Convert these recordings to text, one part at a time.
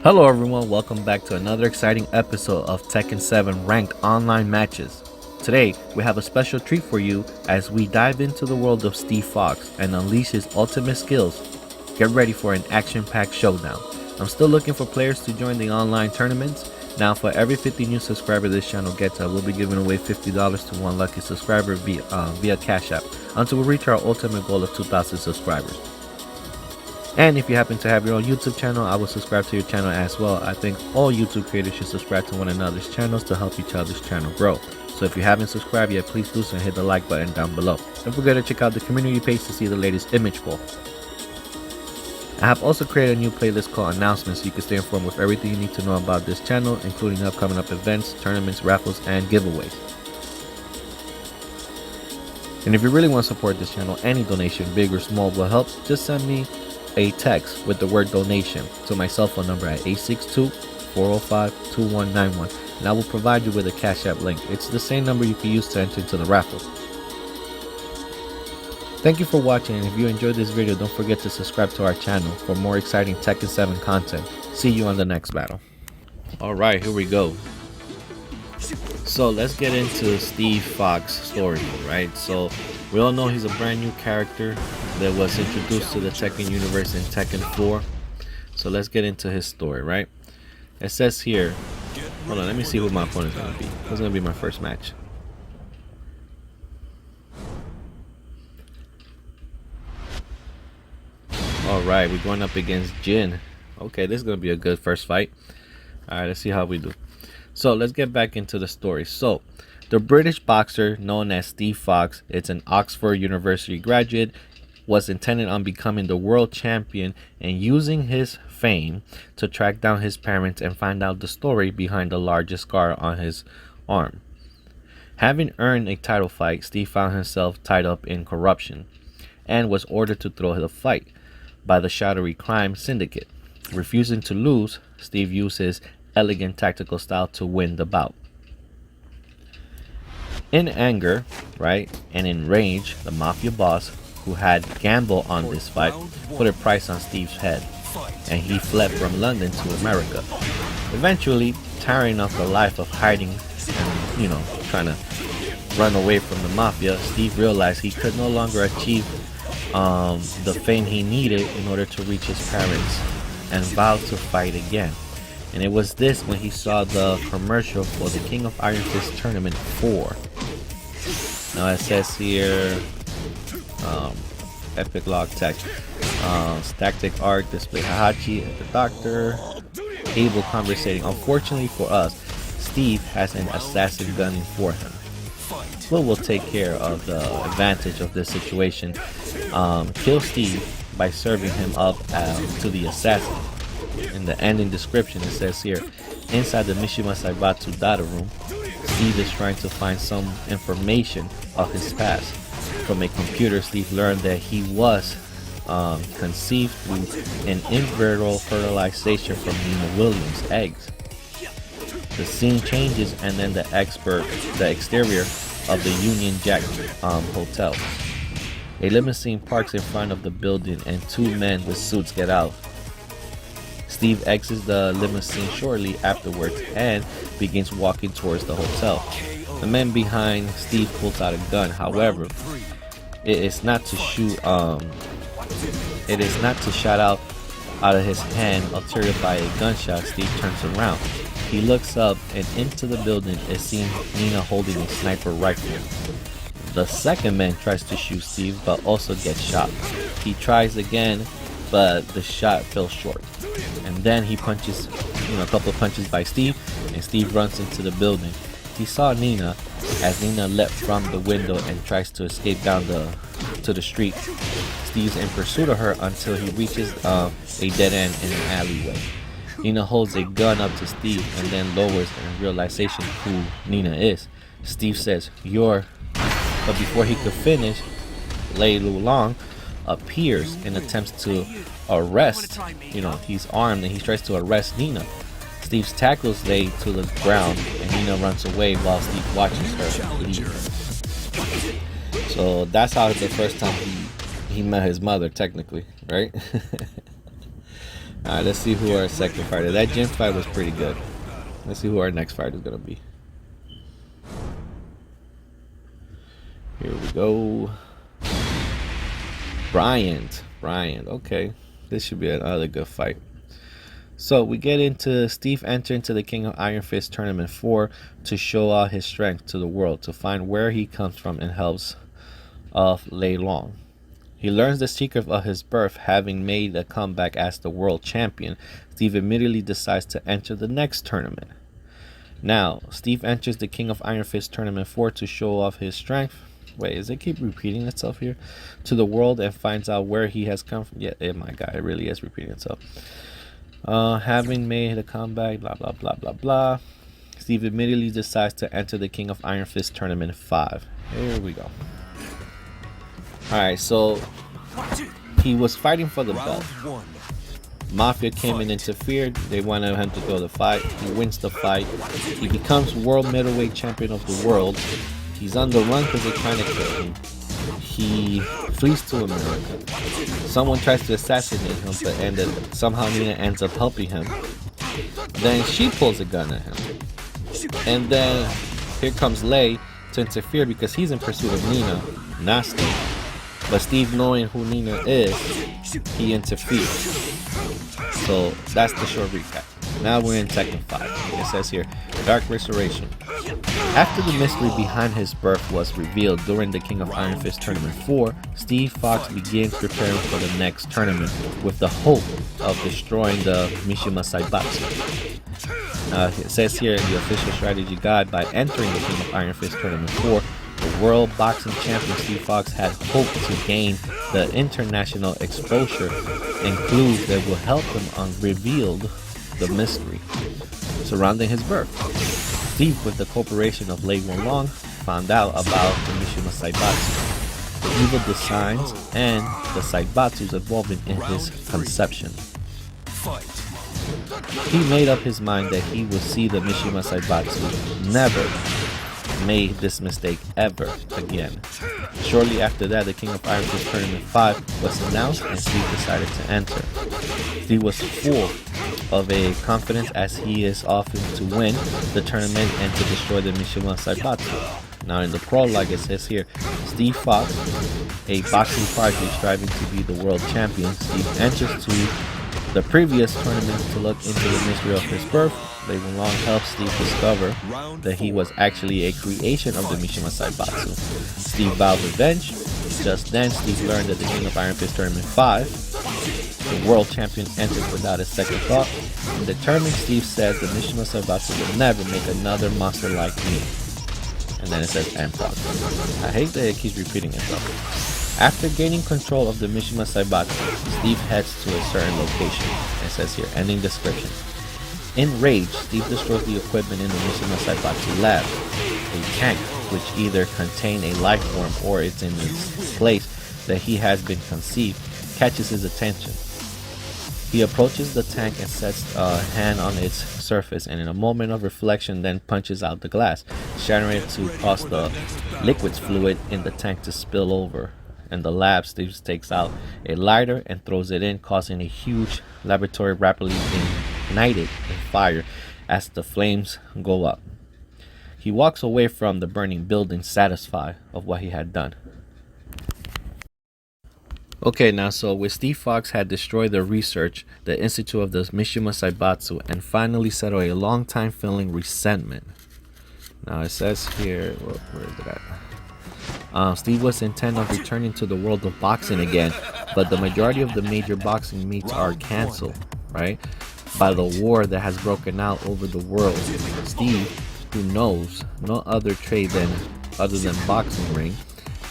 Hello everyone, welcome back to another exciting episode of Tekken 7 ranked online matches. Today, we have a special treat for you as we dive into the world of Steve Fox and unleash his ultimate skills. Get ready for an action-packed showdown. I'm still looking for players to join the online tournaments. Now for every 50 new subscribers this channel gets, I will be giving away $50 to one lucky subscriber via Cash App until we reach our ultimate goal of 2,000 subscribers. And if you happen to have your own YouTube channel, I will subscribe to your channel as well. I think all YouTube creators should subscribe to one another's channels to help each other's channel grow. So if you haven't subscribed yet, please do so and hit the like button down below. Don't forget to check out the community page to see the latest image poll. I have also created a new playlist called Announcements so you can stay informed with everything you need to know about this channel, including upcoming events, tournaments, raffles, and giveaways. And if you really want to support this channel, any donation, big or small, will help. Just send me a text with the word donation to my cell phone number at 862-405-2191 and I will provide you with a Cash App link. It's the same number you can use to enter into the raffle. Thank you for watching, and if you enjoyed this video, don't forget to subscribe to our channel for more exciting Tekken 7 content. See you on the next battle. Alright, here we go. So let's get into Steve Fox's story, right? So we all know he's a brand new character that was introduced to the Tekken universe in Tekken 4. So let's get into his story, right? It says here, hold on, let me see who my opponent is going to be. This is going to be my first match. Alright, we're going up against Jin. Okay, this is going to be a good first fight. Alright, let's see how we do. So let's get back into the story. So the British boxer known as Steve Fox, it's an Oxford University graduate, was intended on becoming the world champion and using his fame to track down his parents and find out the story behind the largest scar on his arm. Having earned a title fight, Steve found himself tied up in corruption and was ordered to throw the fight by the shadowy crime syndicate. Refusing to lose, Steve used his elegant tactical style to win the bout. In anger, right, and in rage, the mafia boss, who had gambled on this fight, put a price on Steve's head, and he fled from London to America. Eventually, tiring of the life of hiding and, trying to run away from the mafia, Steve realized he could no longer achieve the fame he needed in order to reach his parents, and vowed to fight again. And it was this when he saw the commercial for the King of Iron Fist Tournament 4. Now it says here, Epic Log Tech, Static Art Display Hahachi and the Doctor, able conversating. Unfortunately for us, Steve has an assassin gunning for him. Will will take care of the advantage of this situation. Kill Steve by serving him up to the assassin. In the ending description, it says here, inside the Mishima Saibatu data room, Steve is trying to find some information of his past. From a computer, Steve learned that he was conceived through in vitro fertilization from Nina Williams' eggs. The scene changes, and then the exterior of the Union Jack Hotel. A limousine parks in front of the building, and two men with suits get out. Steve exits the limousine shortly afterwards and begins walking towards the hotel. The man behind Steve pulls out a gun. However, it is not to shoot out of his hand. Altered by a gunshot, Steve turns around. He looks up, and into the building is seen Nina holding a sniper rifle. The second man tries to shoot Steve but also gets shot. He tries again, but the shot fell short. And then he punches, a couple of punches by Steve, and Steve runs into the building. He saw Nina as Nina leapt from the window and tries to escape down to the street. Steve's in pursuit of her until he reaches a dead end in an alleyway. Nina holds a gun up to Steve and then lowers in realization who Nina is. Steve says, but before he could finish, Lei Long appears and attempts to arrest, he's armed and he tries to arrest Nina. Steve tackles Lei to the ground and Nina runs away while Steve watches her leave. So that's how the first time he met his mother, technically, right? Alright, let's see who our second fighter. That gym fight was pretty good. Let's see who our next fighter is gonna be. Here we go. Bryant. Okay. This should be another good fight. So we get into Steve enter into the King of Iron Fist Tournament 4 to show out his strength to the world, to find where he comes from and helps of Lei Long. He learns the secret of his birth, having made a comeback as the world champion. Steve immediately decides to enter the next tournament. Now, Steve enters the King of Iron Fist Tournament 4 to show off his strength. Wait, does it keep repeating itself here? To the world, and finds out where he has come from. Yeah, my God, it really is repeating itself. Having made a comeback, blah, blah, blah, blah, blah. Steve immediately decides to enter the King of Iron Fist Tournament 5. Here we go. Alright, so he was fighting for the belt. Mafia came and interfered. They wanted him to go the fight. He wins the fight. He becomes world middleweight champion of the world. He's on the run because they're trying to kill him. He flees to America. Someone tries to assassinate him, but somehow Nina ends up helping him. Then she pulls a gun at him. And then here comes Lei to interfere because he's in pursuit of Nina, not Steve. But Steve, knowing who Nina is, he interferes. So that's the short recap. Now we're in Tekken 5. It says here, Dark Restoration. After the mystery behind his birth was revealed during the King of Iron Fist Tournament 4, Steve Fox begins preparing for the next tournament with the hope of destroying the Mishima Saibatsu. It says here in the official strategy guide, by entering the King of Iron Fist Tournament 4, the world boxing champion Steve Fox had hoped to gain the international exposure and clues that will help him reveal the mystery surrounding his birth. Steve, with the cooperation of Lei Long, found out about the Mishima Saibatsu, the evil designs, and the Saibatsus involved in his conception. He made up his mind that he would see the Mishima Saibatsu never made this mistake ever again. Shortly after that, the King of Iron Fist Tournament 5 was announced and Steve decided to enter. Steve was full of a confidence, as he is often to win the tournament and to destroy the Mishima Saibatsu. Now in the prologue it says here, Steve Fox, a boxing prodigy striving to be the world champion, Steve enters to the previous tournament to look into the mystery of his birth. Lei Long helped Steve discover that he was actually a creation of the Mishima Saibatsu. Steve vowed revenge. Just then, Steve learned that the King of Iron Fist Tournament 5, the world champion, entered without a second thought. Determined, Steve said the Mishima Saibatsu will never make another monster like me. And then it says end progress. I hate that it keeps repeating itself. After gaining control of the Mishima Saibatsu, Steve heads to a certain location. It says here, ending description. Enraged, Steve destroys the equipment in the Mishima Saibatsu lab. A tank, which either contains a life form or it's in its place that he has been conceived, catches his attention. He approaches the tank and sets a hand on its surface, and in a moment of reflection then punches out the glass, shattering it to cause the liquids fluid in the tank to spill over. In the lab, Steve takes out a lighter and throws it in, causing a huge laboratory rapidly ignited in fire as the flames go up. He walks away from the burning building, satisfied of what he had done. Okay, now so with Steve Fox had destroyed the research, the Institute of the Mishima Saibatsu, and finally settled a long time feeling resentment. Now it says here, where is it at? Steve was intent on returning to the world of boxing again, but the majority of the major boxing meets are canceled, right, by the war that has broken out over the world. Steve, who knows no other trade other than boxing ring,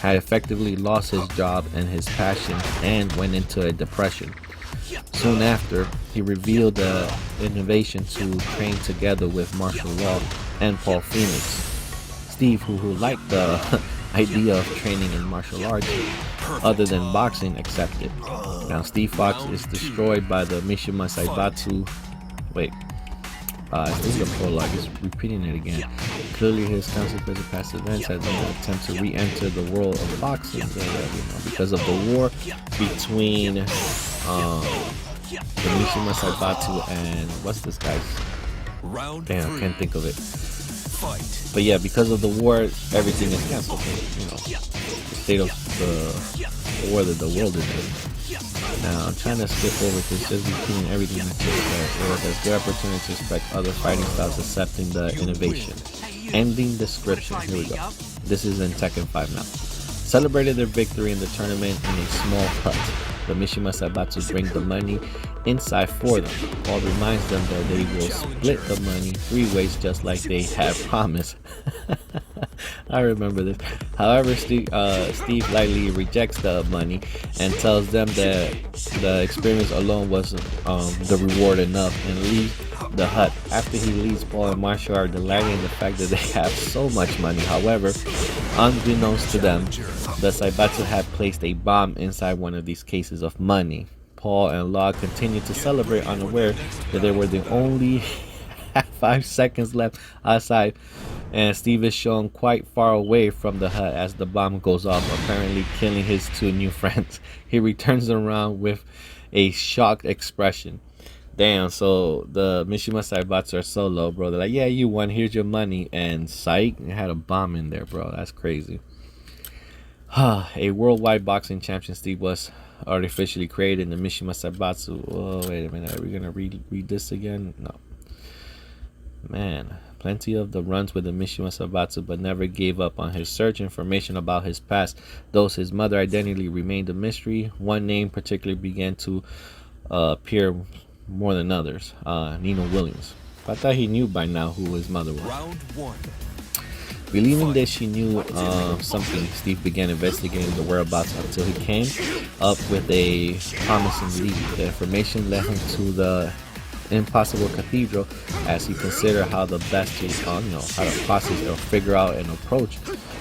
had effectively lost his job and his passion and went into a depression. Soon after, he revealed the innovation to train together with martial law and Paul Phoenix. Steve, who liked the idea of training in martial arts other than boxing, accepted. Now Steve Fox is destroyed by the Mishima Saibatsu. Wait, this is a prologue, it's repeating it again. Clearly his consequence of past events has been an attempt to re-enter the world of boxing, because of the war between the Mishima Saibatsu and what's this guy's? Damn, can't think of it. But yeah, because of the war, everything is canceled. You know, the state of the war that the world is in. Now, I'm trying to skip over this, just repeating everything that you said. It was a good opportunity to respect other fighting styles, accepting the innovation. Ending description. Here we go. This is in Tekken 5 now. Celebrated their victory in the tournament in a small hut. The Mishima Saibatsu bring the money inside for them. Paul reminds them that they will split the money 3 ways just like they had promised. I remember this. However, Steve lightly rejects the money and tells them that the experience alone wasn't the reward enough and leaves the hut. After he leaves, Paul and Marshall are delighted in the fact that they have so much money. However, unbeknownst to them, the Saibatsu had placed a bomb inside one of these cases of money. Paul and Law continue to celebrate, unaware that they were the only 5 seconds left outside, and Steve is shown quite far away from the hut as the bomb goes off, apparently killing his 2 new friends. He returns around with a shocked expression. Damn, so the Mishima Saibatsu are so low, bro. They're like, yeah, you won, here's your money, and psych, it had a bomb in there, bro. That's crazy. A worldwide boxing champion, Steve, was artificially created in the Mishima Saibatsu. Oh, wait a minute, are we gonna read this again? No. Man, plenty of the runs with the Mishima Saibatsu, but never gave up on his search. Information about his past, though his mother identity remained a mystery. One name particularly began to appear more than others. Nina Williams. I thought he knew by now who his mother was. Round 1. Believing that she knew something, Steve began investigating the whereabouts until he came up with a promising lead. The information led him to the Impossible Cathedral as he considered how the best to how to process or figure out an approach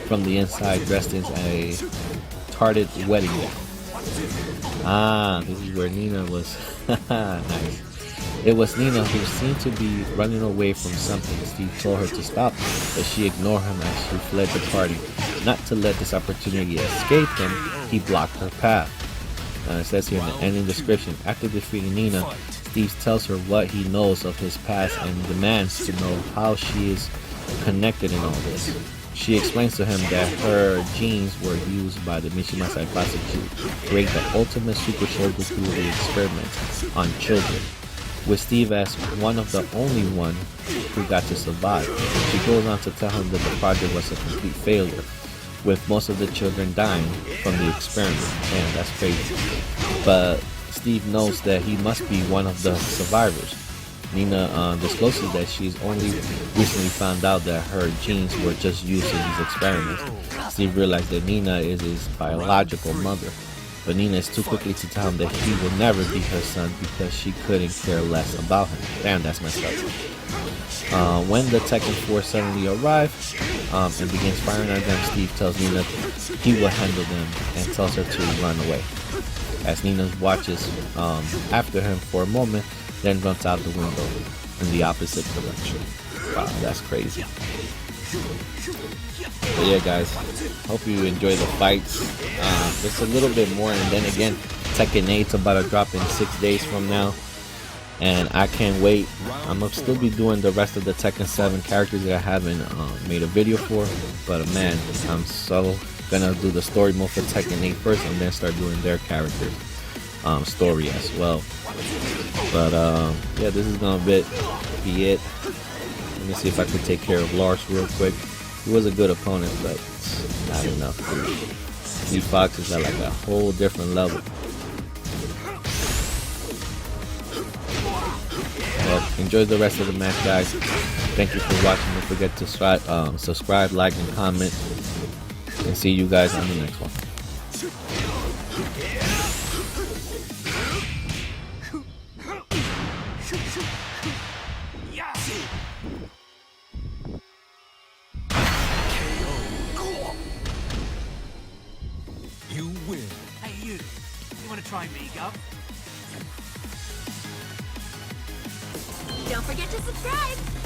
from the inside, dressed in a tarted wedding gown. This is where Nina was. Nice. It was Nina who seemed to be running away from something. Steve told her to stop, but she ignored him as she fled the party. Not to let this opportunity escape him, he blocked her path. It says here in the ending description, after defeating Nina, Steve tells her what he knows of his past and demands to know how she is connected in all this. She explains to him that her genes were used by the Mishima Saibatsu to create the ultimate super soldier through the experiment on children, with Steve as one of the only one who got to survive. She goes on to tell him that the project was a complete failure, with most of the children dying from the experiment. Man, that's crazy. But Steve knows that he must be one of the survivors. Nina discloses that she's only recently found out that her genes were just used in these experiments. Steve realized that Nina is his biological mother, but Nina is too quickly to tell him that he will never be her son because she couldn't care less about him. Damn, that's messed up. When the Tekken 4 suddenly arrive and begins firing at them, Steve tells Nina he will handle them and tells her to run away. As Nina watches after him for a moment, then runs out the window in the opposite direction. Wow, that's crazy. But yeah, guys, hope you enjoy the fights. Just a little bit more, and then again, Tekken 8's about to drop in 6 days from now, and I can't wait. I'm gonna still be doing the rest of the Tekken 7 characters that I haven't made a video for, but man, I'm so gonna do the story mode for Tekken 8 first, and then start doing their characters story as well. But yeah, this is gonna be it. Let me see if I can take care of Lars real quick. He was a good opponent, but not enough. Steve Fox is at like a whole different level. Well, enjoy the rest of the match, guys. Thank you for watching. Don't forget to subscribe, like, and comment. And see you guys on the next one. You win. Hey, you want to try me, Gov? Don't forget to subscribe!